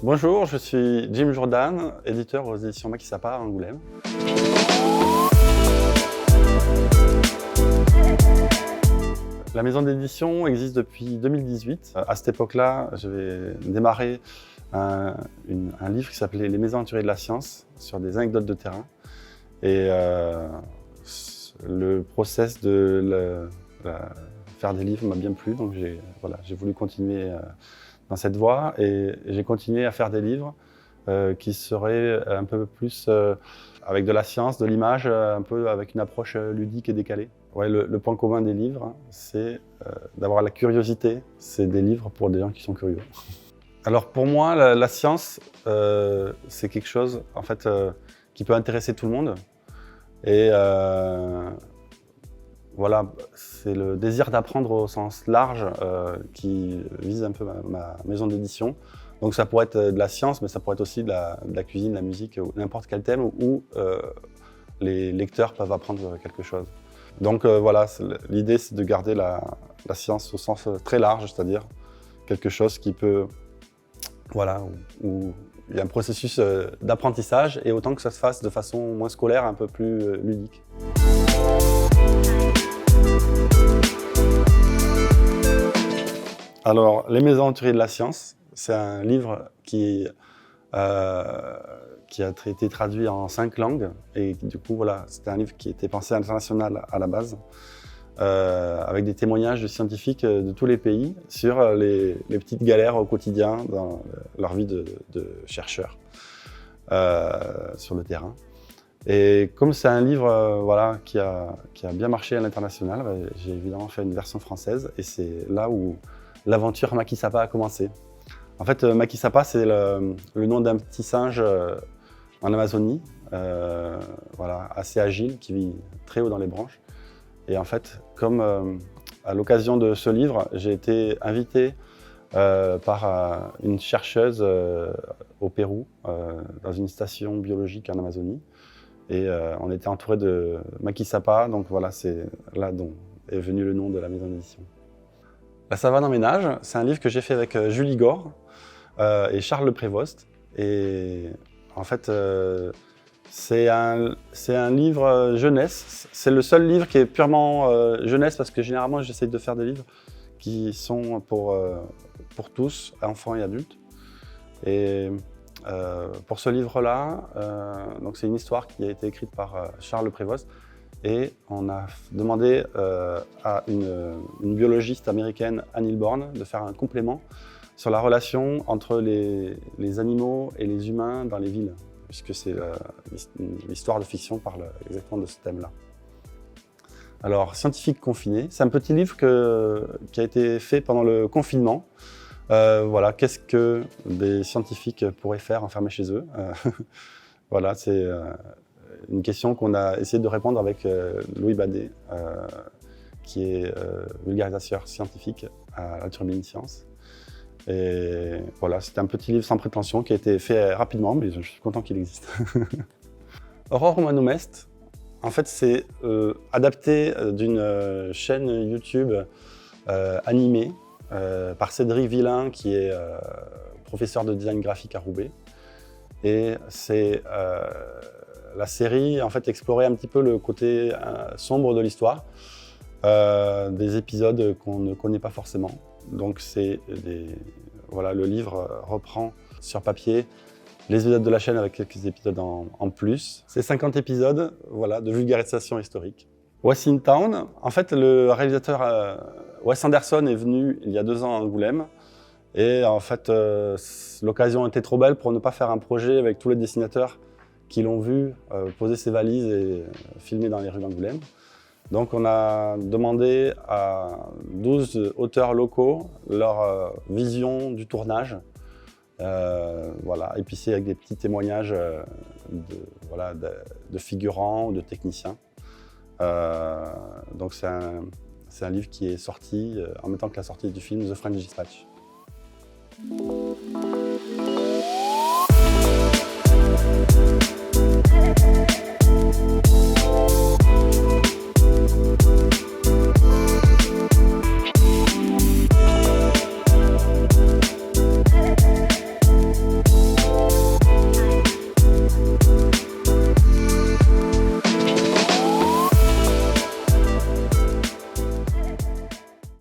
Bonjour, je suis Jim Jourdan, éditeur aux éditions Maquis-Sapa à Angoulême. La maison d'édition existe depuis 2018. À cette époque-là, j'avais démarré un livre qui s'appelait Les mésaventuriers de la science, sur des anecdotes de terrain. Et le process de faire des livres m'a bien plu, donc j'ai voulu continuer dans cette voie et j'ai continué à faire des livres qui seraient un peu plus avec de la science, de l'image, un peu avec une approche ludique et décalée. Ouais, le point commun des livres, c'est d'avoir la curiosité. C'est des livres pour des gens qui sont curieux. Alors pour moi, la science, c'est quelque chose en fait, qui peut intéresser tout le monde. Et voilà, c'est le désir d'apprendre au sens large qui vise un peu ma maison d'édition. Donc ça pourrait être de la science, mais ça pourrait être aussi de la cuisine, de la musique, ou n'importe quel thème où les lecteurs peuvent apprendre quelque chose. Donc voilà, l'idée c'est de garder la science au sens très large, c'est-à-dire quelque chose qui peut, voilà, où il y a un processus d'apprentissage et autant que ça se fasse de façon moins scolaire, un peu plus ludique. Alors, Les mésaventuriers de la science, c'est un livre qui a été traduit en 5 langues et du coup, voilà, c'était un livre qui était pensé à l'international à la base, avec des témoignages de scientifiques de tous les pays sur les petites galères au quotidien dans leur vie de chercheurs sur le terrain. Et comme c'est un livre voilà, qui a bien marché à l'international, j'ai évidemment fait une version française et c'est là où l'aventure Maquis-Sapa a commencé. En fait, Maquis-Sapa, c'est le nom d'un petit singe en Amazonie, voilà, assez agile, qui vit très haut dans les branches. Et en fait, comme à l'occasion de ce livre, j'ai été invité par une chercheuse au Pérou, dans une station biologique en Amazonie. Et on était entouré de Maquis-Sapa, donc voilà, c'est là dont est venu le nom de la maison d'édition. La savane en ménage, c'est un livre que j'ai fait avec Julie Gore et Charles Le Prévost. Et en fait, c'est un livre jeunesse. C'est le seul livre qui est purement jeunesse parce que généralement, j'essaie de faire des livres qui sont pour tous, enfants et adultes. Et pour ce livre-là, donc c'est une histoire qui a été écrite par Charles Le Prévost. Et on a demandé à une biologiste américaine, Anne Hilborn, de faire un complément sur la relation entre les animaux et les humains dans les villes, puisque c'est l'histoire de fiction parle exactement de ce thème-là. Alors, Scientifique confiné, c'est un petit livre qui a été fait pendant le confinement. Voilà, qu'est-ce que des scientifiques pourraient faire enfermés chez eux? Voilà, c'est une question qu'on a essayé de répondre avec Louis Badet, qui est vulgarisateur scientifique à la Turbine Science. Et voilà, c'était un petit livre sans prétention qui a été fait rapidement, mais je suis content qu'il existe. Aurore Humanum Est, en fait, c'est adapté d'une chaîne YouTube animée par Cédric Villain, qui est professeur de design graphique à Roubaix. Et c'est la série en fait explorait un petit peu le côté sombre de l'histoire, des épisodes qu'on ne connaît pas forcément. Donc voilà, le livre reprend sur papier les épisodes de la chaîne avec quelques épisodes en plus. C'est 50 épisodes voilà, de vulgarisation historique. Wes in Town, en fait le réalisateur Wes Anderson est venu il y a 2 ans à Angoulême. Et en fait, l'occasion était trop belle pour ne pas faire un projet avec tous les dessinateurs qui l'ont vu poser ses valises et filmer dans les rues d'Angoulême. Donc on a demandé à 12 auteurs locaux leur vision du tournage, voilà, épicé avec des petits témoignages de figurants ou de techniciens. Donc c'est un livre qui est sorti en même temps que la sortie du film The French Dispatch.